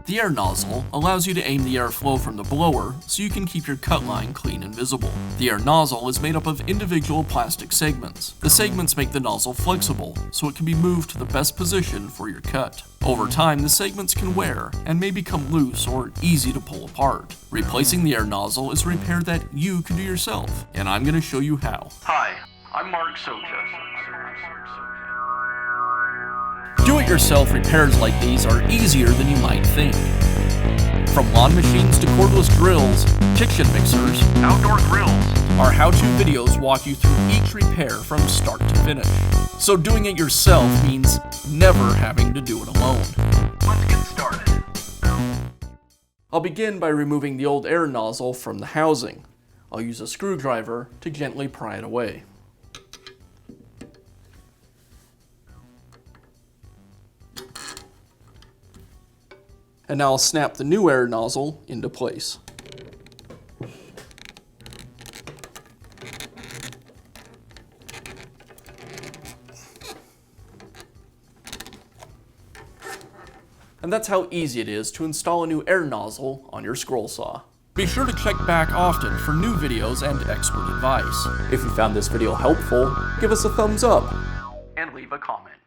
The air nozzle allows you to aim the airflow from the blower so you can keep your cut line clean and visible. The air nozzle is made up of individual plastic segments. The segments make the nozzle flexible, so it can be moved to the best position for your cut. Over time, the segments can wear and may become loose or easy to pull apart. Replacing the air nozzle is a repair that you can do yourself, and I'm going to show you how. Hi, I'm Mark Socha. Do-it-yourself repairs like these are easier than you might think. From lawn machines to cordless drills, kitchen mixers, outdoor grills, our how-to videos walk you through each repair from start to finish. So doing it yourself means never having to do it alone. Let's get started. I'll begin by removing the old air nozzle from the housing. I'll use a screwdriver to gently pry it away. And now I'll snap the new air nozzle into place. And that's how easy it is to install a new air nozzle on your scroll saw. Be sure to check back often for new videos and expert advice. If you found this video helpful, give us a thumbs up and leave a comment.